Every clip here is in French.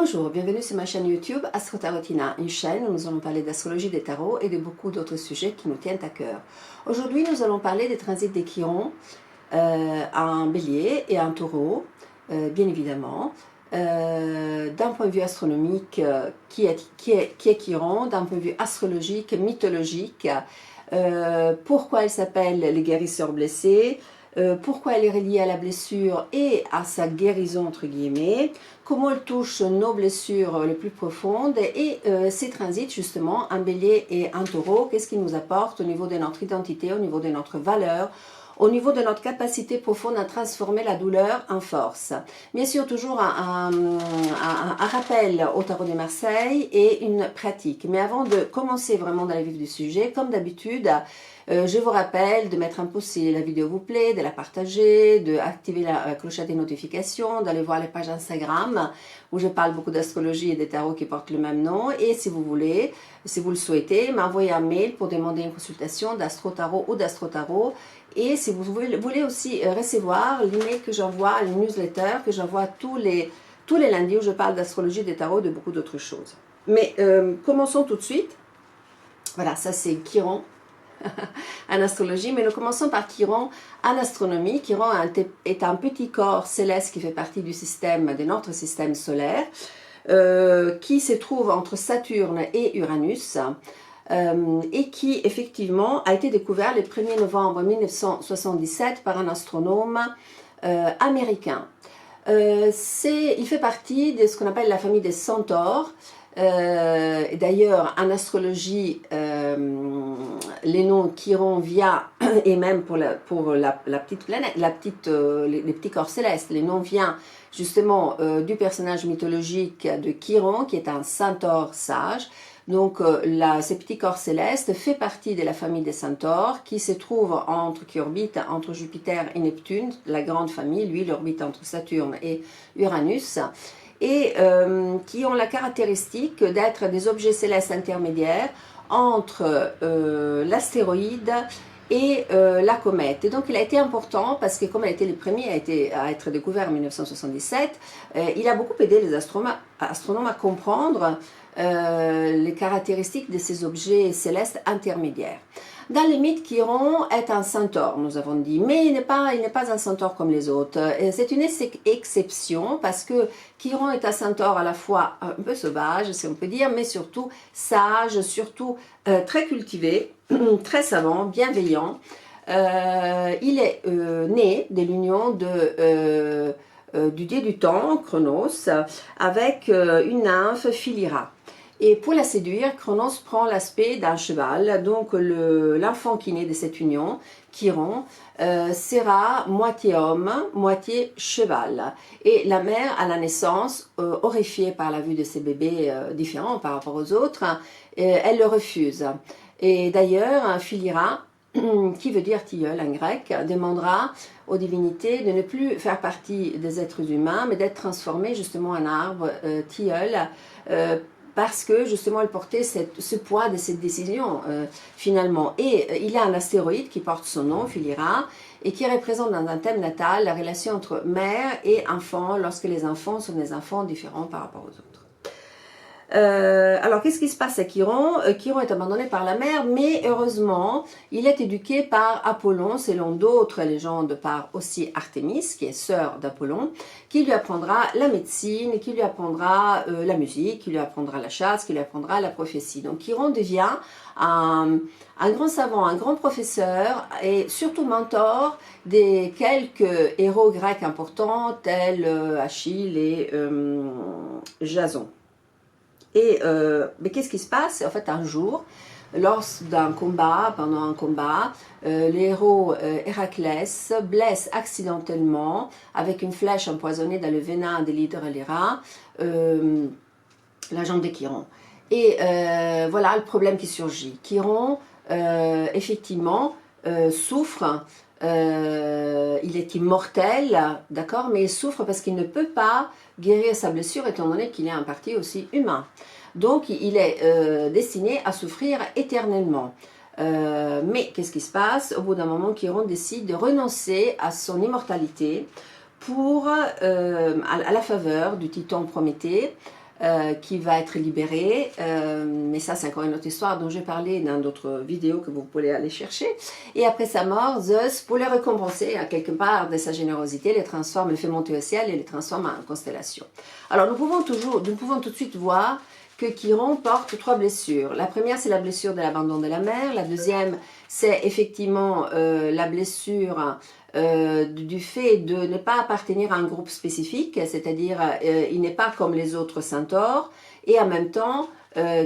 Bonjour, bienvenue sur ma chaîne YouTube Astro Tarotina, une chaîne où nous allons parler d'astrologie des tarots et de beaucoup d'autres sujets qui nous tiennent à cœur. Aujourd'hui, nous allons parler des transits des Chirons, un bélier et un taureau, bien évidemment. D'un point de vue astronomique, qui est Chiron, d'un point de vue astrologique, mythologique, pourquoi elle s'appelle les guérisseurs blessés, pourquoi elle est reliée à la blessure et à sa guérison entre guillemets, comment elle touche nos blessures les plus profondes et ces transits justement, un bélier et un taureau, qu'est-ce qu'ils nous apportent au niveau de notre identité, au niveau de notre valeur, au niveau de notre capacité profonde à transformer la douleur en force. Bien sûr, toujours un rappel au tarot de Marseille et une pratique. Mais avant de commencer vraiment dans le vif du sujet, comme d'habitude, je vous rappelle de mettre un pouce si la vidéo vous plaît, de la partager, d'activer la clochette des notifications, d'aller voir les pages Instagram où je parle beaucoup d'astrologie et des tarots qui portent le même nom. Et si vous voulez, si vous le souhaitez, m'envoyer un mail pour demander une consultation d'Astro Tarot ou d'Astro Tarot. Et si vous voulez aussi recevoir l'email que j'envoie, le newsletter que j'envoie tous les lundis où je parle d'astrologie, des tarots et de beaucoup d'autres choses. Mais commençons tout de suite. Voilà, ça c'est Chiron en astrologie, mais nous commençons par Chiron en astronomie. Chiron est un petit corps céleste qui fait partie du système, de notre système solaire, qui se trouve entre Saturne et Uranus. Et qui effectivement a été découvert le 1er novembre 1977 par un astronome américain. Il fait partie de ce qu'on appelle la famille des centaures. D'ailleurs, en astrologie, les noms Chiron, Via, et même pour la petite planète, les petits corps célestes, les noms viennent justement du personnage mythologique de Chiron, qui est un centaure sage. Donc, ces petits corps célestes fait partie de la famille des centaures qui orbite entre Jupiter et Neptune, la grande famille, lui il orbite entre Saturne et Uranus, et qui ont la caractéristique d'être des objets célestes intermédiaires entre l'astéroïde et la comète. Et donc il a été important parce que comme il a été le premier à être découvert en 1977, il a beaucoup aidé les astronomes à comprendre les caractéristiques de ces objets célestes intermédiaires. Dans les mythes, Chiron est un centaure, nous avons dit, mais il n'est pas un centaure comme les autres. C'est une exception parce que Chiron est un centaure à la fois un peu sauvage, si on peut dire, mais surtout sage, surtout très cultivé, très savant, bienveillant. Il est né de l'union du dieu du temps, Chronos, avec une nymphe, Philyra. Et pour la séduire, Chronos prend l'aspect d'un cheval, donc l'enfant qui naît de cette union, Chiron, sera moitié homme, moitié cheval. Et la mère, à la naissance, horrifiée par la vue de ces bébés différents par rapport aux autres, elle le refuse. Et d'ailleurs, Philyra, qui veut dire tilleul en grec, demandera aux divinités de ne plus faire partie des êtres humains, mais d'être transformée justement en arbre tilleul, parce que justement elle portait ce poids de cette décision finalement. Et il y a un astéroïde qui porte son nom, Philyra, et qui représente dans un thème natal la relation entre mère et enfant, lorsque les enfants sont des enfants différents par rapport aux autres. Alors, qu'est-ce qui se passe à Chiron? Chiron est abandonné par la mère, mais heureusement, il est éduqué par Apollon, selon d'autres légendes, par aussi Artémis, qui est sœur d'Apollon, qui lui apprendra la médecine, qui lui apprendra la musique, qui lui apprendra la chasse, qui lui apprendra la prophétie. Donc, Chiron devient un grand savant, un grand professeur et surtout mentor des quelques héros grecs importants, tels Achille et Jason. Et mais qu'est-ce qui se passe? En fait, un jour, pendant un combat, le héros Héraclès blesse accidentellement, avec une flèche empoisonnée dans le venin de l'hydre lyra, la jambe de Chiron. Et voilà le problème qui surgit. Chiron, effectivement, souffre. Il est immortel, d'accord, mais il souffre parce qu'il ne peut pas guérir sa blessure étant donné qu'il est en partie aussi humain. Donc il est destiné à souffrir éternellement. Mais qu'est-ce qui se passe? Au bout d'un moment, Chiron décide de renoncer à son immortalité pour, à la faveur du titan Prométhée, qui va être libéré, mais ça c'est encore une autre histoire dont j'ai parlé dans d'autres vidéos que vous pouvez aller chercher. Et après sa mort, Zeus, pour les récompenser à quelque part de sa générosité, les transforme, les fait monter au ciel et les transforme en constellation. Alors nous pouvons tout de suite voir que Chiron porte 3 blessures. La première, c'est la blessure de l'abandon de la mère. La deuxième, c'est effectivement la blessure du fait de ne pas appartenir à un groupe spécifique, c'est-à-dire il n'est pas comme les autres centaures, et en même temps,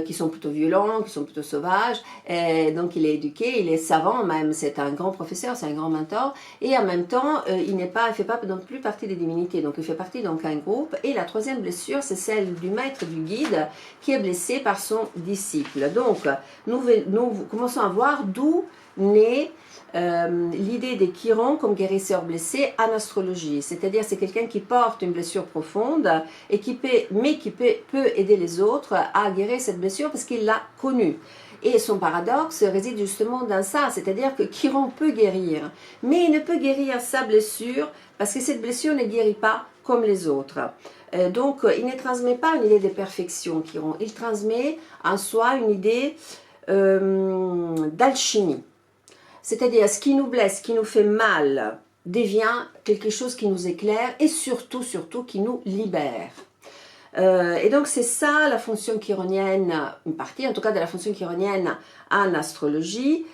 qui sont plutôt violents, qui sont plutôt sauvages, et donc il est éduqué, il est savant même, c'est un grand professeur, c'est un grand mentor, et en même temps, il ne fait pas non plus partie des divinités, donc il fait partie d'un groupe. Et la troisième blessure, c'est celle du maître, du guide, qui est blessé par son disciple. Donc, nous commençons à voir d'où naît l'idée de Chiron comme guérisseur blessé en astrologie, c'est-à-dire c'est quelqu'un qui porte une blessure profonde et qui peut aider les autres à guérir cette blessure parce qu'il l'a connue. Et son paradoxe réside justement dans ça, c'est-à-dire que Chiron peut guérir, mais il ne peut guérir sa blessure parce que cette blessure ne guérit pas comme les autres. Donc il ne transmet pas une idée de perfection, Chiron, il transmet en soi une idée d'alchimie. C'est-à-dire, ce qui nous blesse, ce qui nous fait mal, devient quelque chose qui nous éclaire et surtout qui nous libère. Et donc, c'est ça la fonction chironienne, une partie en tout cas de la fonction chironienne en astrologie.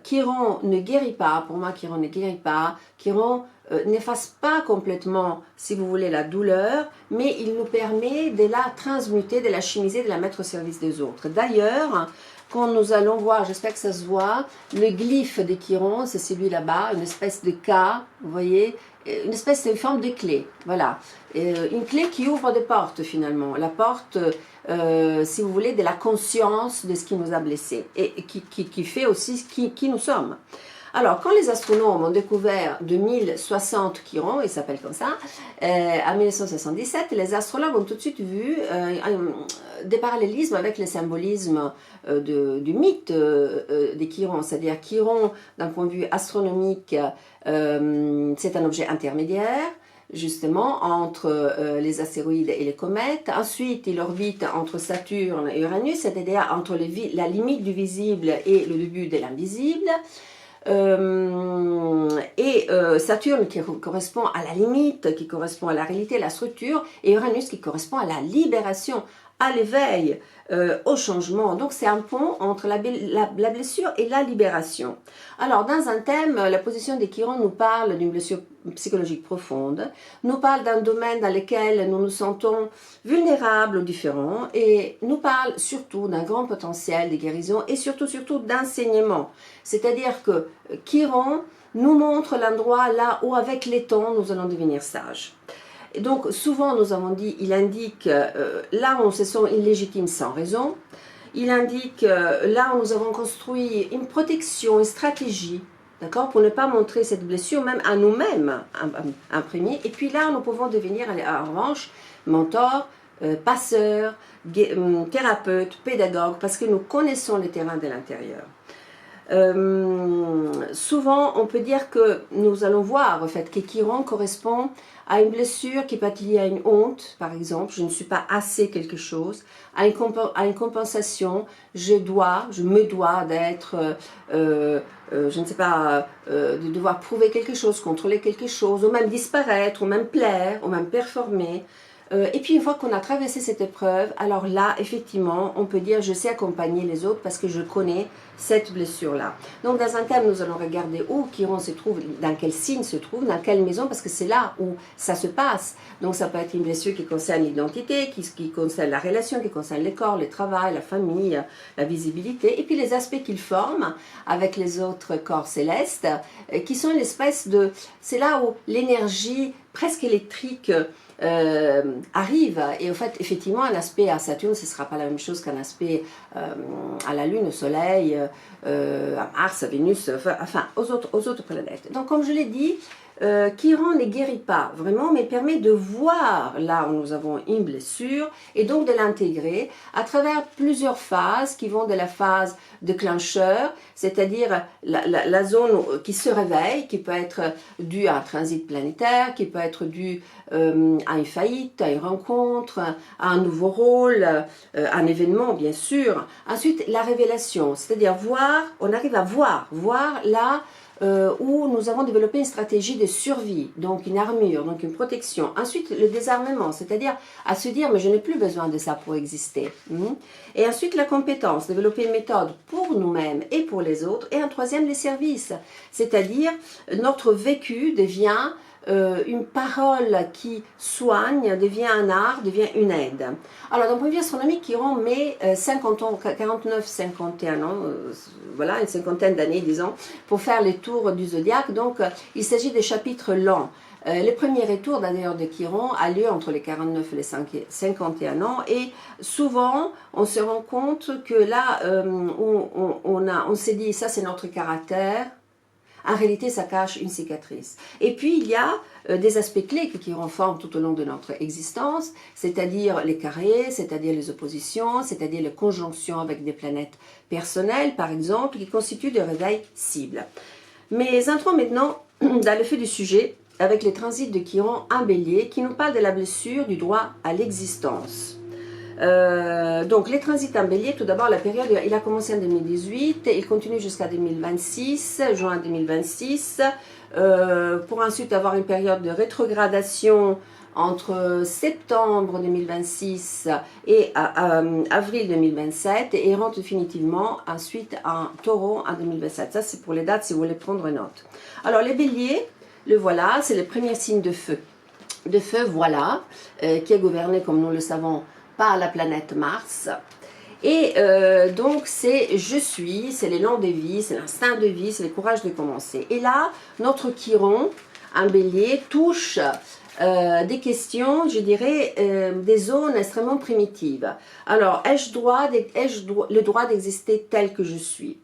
Chiron ne guérit pas, pour moi, Chiron ne guérit pas. Chiron n'efface pas complètement, si vous voulez, la douleur, mais il nous permet de la transmuter, de la chimiser, de la mettre au service des autres. D'ailleurs, quand nous allons voir, j'espère que ça se voit, le glyphe de Chiron, c'est celui là-bas, une espèce de K, vous voyez, une espèce de forme de clé, voilà. Une clé qui ouvre des portes finalement, la porte, si vous voulez, de la conscience de ce qui nous a blessés et qui fait aussi qui nous sommes. Alors, quand les astronomes ont découvert 2060 Chiron, il s'appelle comme ça, en 1977, les astrologues ont tout de suite vu des parallélismes avec le symbolisme du mythe de Chiron. C'est-à-dire Chiron, d'un point de vue astronomique, c'est un objet intermédiaire, justement, entre les astéroïdes et les comètes. Ensuite, il orbite entre Saturne et Uranus, c'est-à-dire entre la limite du visible et le début de l'invisible. Saturne qui correspond à la limite, qui correspond à la réalité, à la structure, et Uranus qui correspond à la libération, à l'éveil, au changement. Donc c'est un pont entre la blessure et la libération. Alors dans un thème, la position de Chiron nous parle d'une blessure psychologique profonde, nous parle d'un domaine dans lequel nous nous sentons vulnérables ou différents, et nous parle surtout d'un grand potentiel de guérison et surtout d'enseignement. C'est-à-dire que Chiron nous montre l'endroit là où avec les temps nous allons devenir sages. Et donc souvent nous avons dit, il indique là où on se sent illégitime sans raison, il indique là où nous avons construit une protection, une stratégie, d'accord, pour ne pas montrer cette blessure même à nous-mêmes en premier. Et puis là nous pouvons devenir en revanche mentor, passeur, thérapeute, pédagogue, parce que nous connaissons le terrain de l'intérieur. Souvent on peut dire que nous allons voir en fait que Chiron correspond à une blessure qui peut être liée à une honte, par exemple, je ne suis pas assez quelque chose, à une compensation, je me dois d'être, je ne sais pas, de devoir prouver quelque chose, contrôler quelque chose, ou même disparaître, ou même plaire, ou même performer. Et puis une fois qu'on a traversé cette épreuve, alors là, effectivement, on peut dire je sais accompagner les autres parce que je connais cette blessure-là. Donc dans un thème, nous allons regarder où Chiron se trouve, dans quel signe se trouve, dans quelle maison, parce que c'est là où ça se passe. Donc ça peut être une blessure qui concerne l'identité, qui concerne la relation, qui concerne le corps, le travail, la famille, la visibilité, et puis les aspects qu'il forme avec les autres corps célestes, qui sont une espèce de... C'est là où l'énergie presque électrique arrive, et en fait effectivement un aspect à Saturne ce ne sera pas la même chose qu'un aspect à la Lune, au Soleil, à Mars, à Vénus, enfin aux autres planètes. Donc comme je l'ai dit, Chiron ne guérit pas vraiment, mais permet de voir là où nous avons une blessure et donc de l'intégrer à travers plusieurs phases qui vont de la phase déclencheur, c'est-à-dire la zone qui se réveille, qui peut être due à un transit planétaire, qui peut être due à une faillite, à une rencontre, à un nouveau rôle, un événement bien sûr. Ensuite, la révélation, c'est-à-dire voir, on arrive à voir là où nous avons développé une stratégie de survie, donc une armure, donc une protection. Ensuite, le désarmement, c'est-à-dire à se dire, mais je n'ai plus besoin de ça pour exister. Et ensuite, la compétence, développer une méthode pour nous-mêmes et pour les autres. Et un troisième, les services, c'est-à-dire notre vécu devient une parole qui soigne, devient un art, devient une aide. Alors, d'un point de vue astronomique, Chiron met 50 ans, 49, 51 ans, voilà, une cinquantaine d'années, disons, pour faire les tours du zodiaque. Donc, il s'agit des chapitres lents. Le premier retour d'ailleurs de Chiron a lieu entre les 49 et les 51 ans et souvent on se rend compte que là on s'est dit ça c'est notre caractère. En réalité, ça cache une cicatrice. Et puis, il y a des aspects clés qui renforment tout au long de notre existence, c'est-à-dire les carrés, c'est-à-dire les oppositions, c'est-à-dire les conjonctions avec des planètes personnelles, par exemple, qui constituent des réveils cibles. Mais entrons maintenant dans le fait du sujet, avec les transits de Chiron en Bélier, qui nous parlent de la blessure du droit à l'existence. Donc les transits en Bélier, tout d'abord la période, il a commencé en 2018, il continue jusqu'à 2026, juin 2026, pour ensuite avoir une période de rétrogradation entre septembre 2026 et avril 2027 et il rentre définitivement ensuite en Taureau en 2027. Ça c'est pour les dates si vous voulez prendre note. Alors les Béliers, le voilà, c'est le premier signe de feu. De feu, voilà, qui est gouverné comme nous le savons par la planète Mars. Et donc c'est je suis, c'est l'élan de vie, c'est l'instinct de vie, c'est le courage de commencer. Et là, notre Chiron, en Bélier, touche des questions, je dirais, des zones extrêmement primitives. Alors, ai-je le droit d'exister tel que je suis?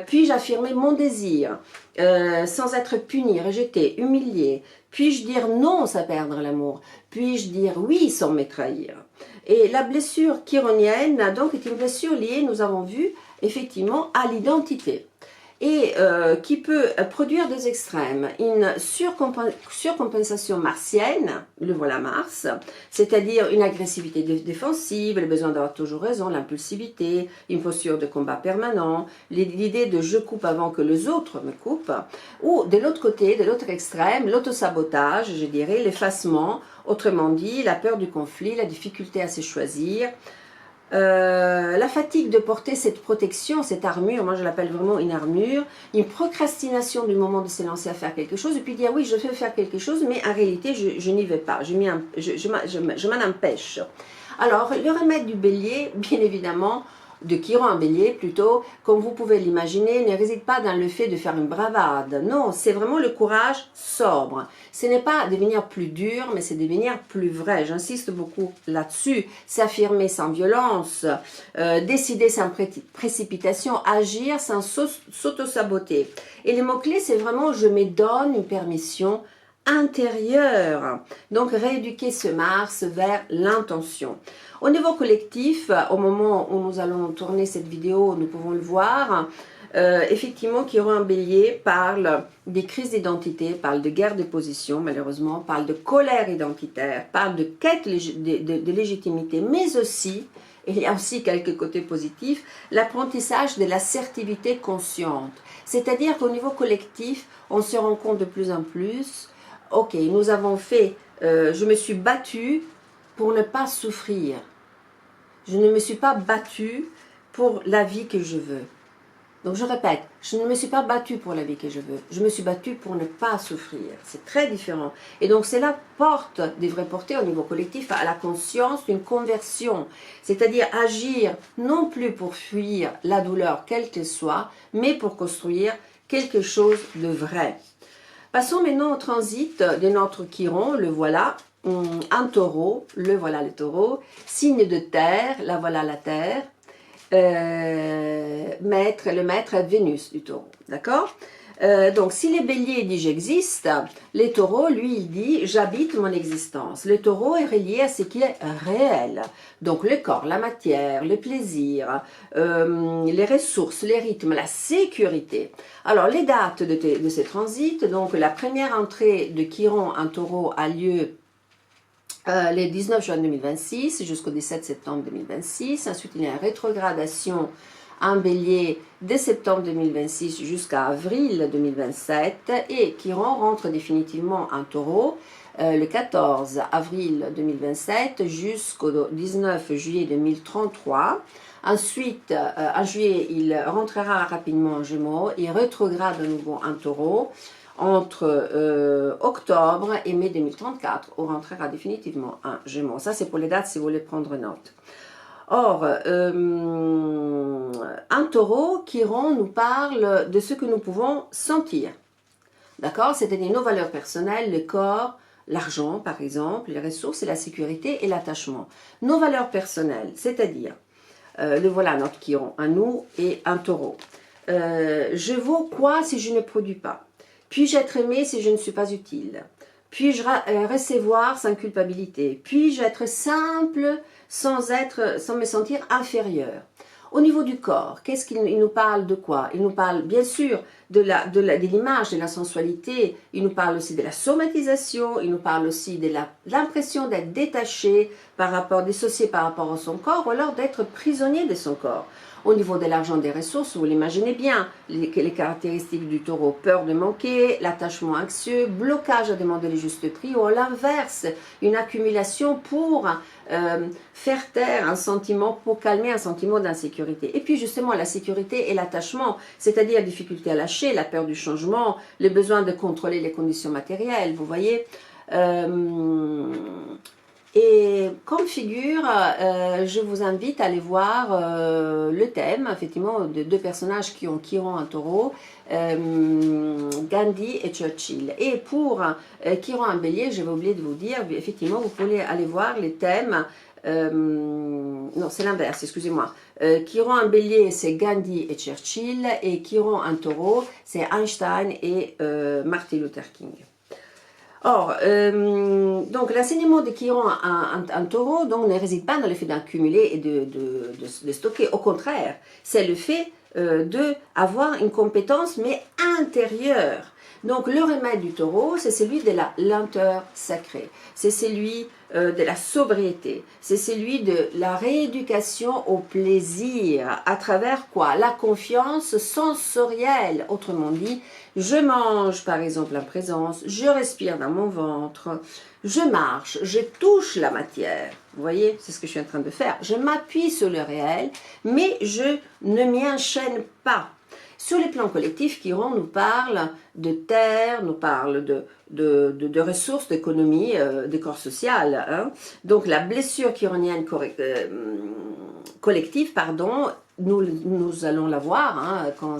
Puis-je affirmer mon désir sans être puni, rejeté, humilié? Puis-je dire non sans perdre l'amour? Puis-je dire oui sans me trahir? Et la blessure chironienne donc est une blessure liée, nous avons vu, effectivement, à l'identité. Et qui peut produire deux extrêmes, une surcompensation martienne, le voilà Mars, c'est-à-dire une agressivité défensive, le besoin d'avoir toujours raison, l'impulsivité, une posture de combat permanent, l'idée de je coupe avant que les autres me coupent, ou de l'autre côté, de l'autre extrême, l'autosabotage, je dirais, l'effacement, autrement dit, la peur du conflit, la difficulté à se choisir, la fatigue de porter cette protection, cette armure, moi je l'appelle vraiment une armure, une procrastination du moment de se lancer à faire quelque chose, et puis dire oui je vais faire quelque chose, mais en réalité je n'y vais pas, je m'en empêche. Alors le remède du bélier, bien évidemment, de Chiron en bélier plutôt, comme vous pouvez l'imaginer, ne réside pas dans le fait de faire une bravade. Non, c'est vraiment le courage sobre. Ce n'est pas devenir plus dur, mais c'est devenir plus vrai. J'insiste beaucoup là-dessus. S'affirmer sans violence, décider sans précipitation, agir sans s'auto-saboter. Et le mot-clé, c'est vraiment je me donne une permission intérieure. Donc rééduquer ce Mars vers l'intention. Au niveau collectif, au moment où nous allons tourner cette vidéo, nous pouvons le voir, effectivement Chiron en bélier parle des crises d'identité, parle de guerre de position malheureusement, parle de colère identitaire, parle de quête de légitimité, mais aussi, et il y a aussi quelques côtés positifs, l'apprentissage de l'assertivité consciente. C'est-à-dire qu'au niveau collectif, on se rend compte de plus en plus, ok, nous avons fait, je me suis battue pour ne pas souffrir. Je ne me suis pas battue pour la vie que je veux. Donc je répète, je ne me suis pas battue pour la vie que je veux. Je me suis battue pour ne pas souffrir. C'est très différent. Et donc cela devrait porter au niveau collectif à la conscience d'une conversion. C'est-à-dire agir non plus pour fuir la douleur quelle qu'elle soit, mais pour construire quelque chose de vrai. Passons maintenant au transit de notre Chiron, le voilà. Un taureau, le voilà le taureau, signe de terre, la voilà la terre, le maître est Vénus du taureau, d'accord? Donc, si les béliers disent j'existe, les taureaux, lui, il dit j'habite mon existence. Le taureau est relié à ce qui est réel. Donc, le corps, la matière, le plaisir, les ressources, les rythmes, la sécurité. Alors, les dates de ces transits, donc la première entrée de Chiron en taureau a lieu le 19 juin 2026 jusqu'au 17 septembre 2026. Ensuite, il y a une rétrogradation en bélier de septembre 2026 jusqu'à avril 2027 et Chiron rentre définitivement en taureau le 14 avril 2027 jusqu'au 19 juillet 2033. Ensuite, en juillet, il rentrera rapidement en Gémeaux et rétrograde de nouveau en taureau entre octobre et mai 2034, où rentrera définitivement en Gémeaux. Ça, c'est pour les dates si vous voulez prendre note. Or, en taureau, Chiron nous parle de ce que nous pouvons sentir. D'accord? C'est-à-dire nos valeurs personnelles, le corps, l'argent par exemple, les ressources et la sécurité et l'attachement. Nos valeurs personnelles, c'est-à-dire, le voilà notre Chiron, un nous et un taureau. Je vaux quoi si je ne produis pas? Puis-je être aimé si je ne suis pas utile? Puis-je recevoir sans culpabilité? Puis-je être simple sans me sentir inférieur? Au niveau du corps, qu'est-ce qu'il nous parle de quoi? Il nous parle bien sûr de l'image, de la sensualité, il nous parle aussi de la somatisation, il nous parle aussi de l'impression d'être détaché par rapport, dissocié par rapport à son corps, ou alors d'être prisonnier de son corps. Au niveau de l'argent, des ressources, vous l'imaginez bien, les caractéristiques du taureau, peur de manquer, l'attachement anxieux, blocage à demander le juste prix, ou à l'inverse, une accumulation pour faire taire un sentiment, pour calmer un sentiment d'insécurité. Et puis justement, la sécurité et l'attachement, c'est-à-dire la difficulté à lâcher, la peur du changement, le besoin de contrôler les conditions matérielles, vous voyez. Et comme figure, je vous invite à aller voir le thème, effectivement, de deux personnages qui ont Chiron en taureau, Gandhi et Churchill. Et pour Chiron en bélier, j'avais oublié de vous dire, effectivement, vous pouvez aller voir les thèmes, non, c'est l'inverse, excusez-moi. Chiron en bélier, c'est Gandhi et Churchill, et Chiron en taureau, c'est Einstein et Martin Luther King. Or, donc l'enseignement de Chiron en taureau donc, ne réside pas dans le fait d'accumuler et de stocker. Au contraire, c'est le fait d'avoir une compétence mais intérieure. Donc le remède du taureau, c'est celui de la lenteur sacrée, c'est celui de la sobriété, c'est celui de la rééducation au plaisir, à travers quoi? La confiance sensorielle, autrement dit, je mange par exemple en présence, je respire dans mon ventre, je marche, je touche la matière, vous voyez, c'est ce que je suis en train de faire, je m'appuie sur le réel, mais je ne m'y enchaîne pas. Sur les plans collectifs, Chiron nous parle de terre, nous parle de ressources, d'économie, de corps social. Hein. Donc la blessure chironienne collective, pardon, nous allons la voir hein, quand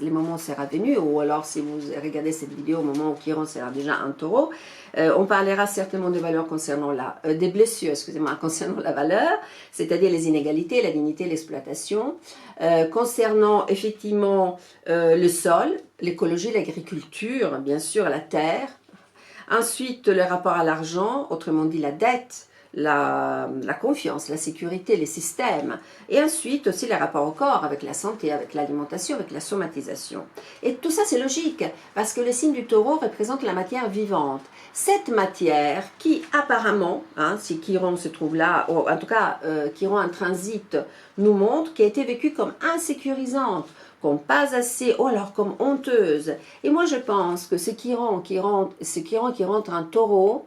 les moments sera venu, ou alors si vous regardez cette vidéo au moment où Chiron sera déjà un taureau, on parlera certainement des valeurs concernant des blessures, excusez-moi, concernant la valeur, c'est-à-dire les inégalités, la dignité, l'exploitation, concernant effectivement le sol, l'écologie, l'agriculture, bien sûr, la terre, ensuite le rapport à l'argent, autrement dit la dette, la confiance, la sécurité, les systèmes, et ensuite aussi les rapports au corps, avec la santé, avec l'alimentation, avec la somatisation. Et tout ça c'est logique, parce que le signe du taureau représente la matière vivante. Cette matière qui apparemment, hein, si Chiron se trouve là, ou en tout cas Chiron en transit, nous montre qu'elle a été vécue comme insécurisante, comme pas assez, ou alors comme honteuse. Et moi je pense que ce Chiron qui rentre en taureau,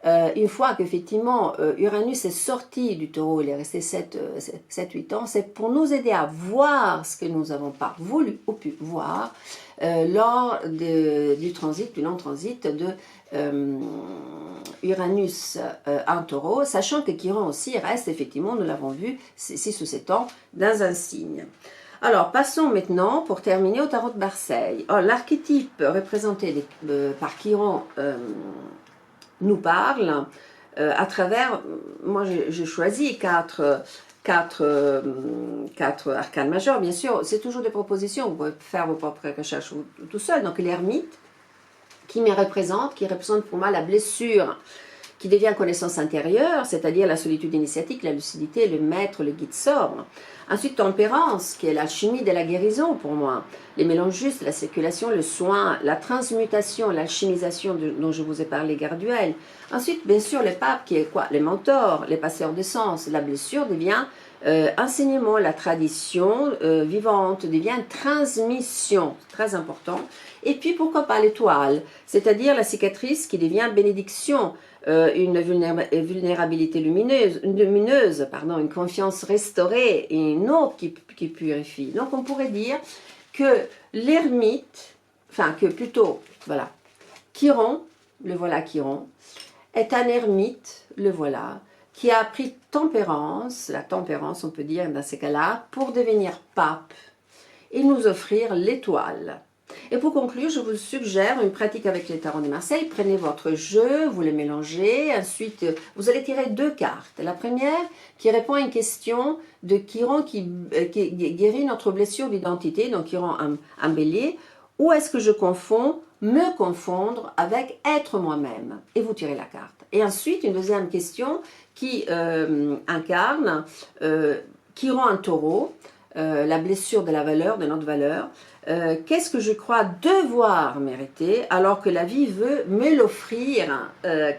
une fois qu'effectivement Uranus est sorti du taureau, il est resté 7-8 ans, c'est pour nous aider à voir ce que nous n'avons pas voulu ou pu voir lors du transit, du long transit de Uranus en taureau, sachant que Chiron aussi reste effectivement, nous l'avons vu, 6 ou 7 ans dans un signe. Alors, passons maintenant, pour terminer, au tarot de Marseille. L'archétype représenté par Chiron nous parle à travers moi j'ai choisi quatre arcanes majeures, bien sûr. C'est toujours des propositions, vous pouvez faire vos propres recherches tout seul. Donc l'ermite, qui représente pour moi la blessure qui devient connaissance intérieure, c'est-à-dire la solitude initiatique, la lucidité, le maître, le guide sobre. Ensuite, tempérance, qui est l'alchimie de la guérison pour moi. Les mélanges justes, la circulation, le soin, la transmutation, l'alchimisation dont je vous ai parlé graduelle. Ensuite, bien sûr, le pape, qui est quoi? Les mentors, les passeurs de sens. La blessure devient enseignement, la tradition vivante devient transmission, très important. Et puis, pourquoi pas l'étoile, c'est-à-dire la cicatrice qui devient bénédiction. Une vulnérabilité lumineuse, une confiance restaurée et une eau qui purifie. Donc on pourrait dire que l'ermite, enfin que plutôt, voilà, Chiron, le voilà Chiron, est un ermite, le voilà, qui a appris tempérance, la tempérance on peut dire dans ces cas-là, pour devenir pape et nous offrir l'étoile. Et pour conclure, je vous suggère une pratique avec les tarots de Marseille. Prenez votre jeu, vous les mélangez. Ensuite, vous allez tirer 2 cartes. La première qui répond à une question de Chiron qui guérit notre blessure d'identité. Donc Chiron un bélier. Où est-ce que je confonds me confondre avec être moi-même? Et vous tirez la carte. Et ensuite, une deuxième question qui incarne Chiron un taureau. La blessure de la valeur, de notre valeur. Qu'est-ce que je crois devoir mériter alors que la vie veut me l'offrir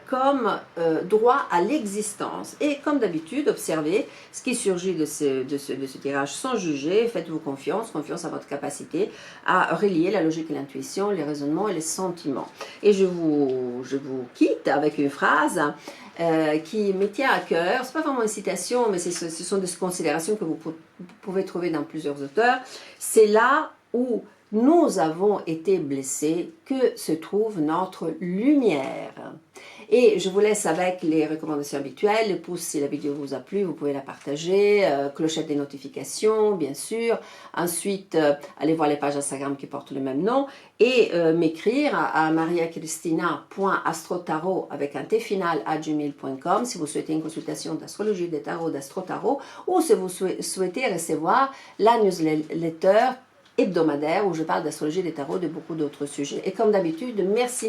comme droit à l'existence. Et comme d'habitude, observez ce qui surgit de ce tirage sans juger, faites-vous confiance à votre capacité à relier la logique et l'intuition, les raisonnements et les sentiments. Et je vous quitte avec une phrase qui me tient à cœur. C'est pas vraiment une citation, mais ce sont des considérations que vous pouvez trouver dans plusieurs auteurs. C'est là où nous avons été blessés que se trouve notre lumière. Et je vous laisse avec les recommandations habituelles. Le pouce si la vidéo vous a plu, vous pouvez la partager. Clochette des notifications, bien sûr. Ensuite, allez voir les pages Instagram qui portent le même nom. Et m'écrire à mariachristina.astrotarot avec un T final à gmail.com si vous souhaitez une consultation d'astrologie, des tarots, d'astrotarot ou si vous souhaitez recevoir la newsletter hebdomadaire où je parle d'astrologie, des tarots, de beaucoup d'autres sujets. Et comme d'habitude, merci,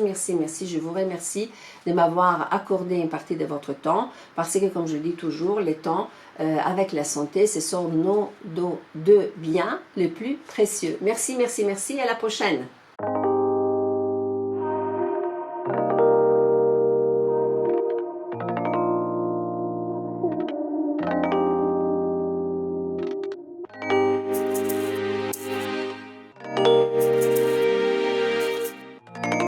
je vous remercie de m'avoir accordé une partie de votre temps parce que, comme je dis toujours, les temps avec la santé, ce sont nos deux biens les plus précieux. Merci, à la prochaine.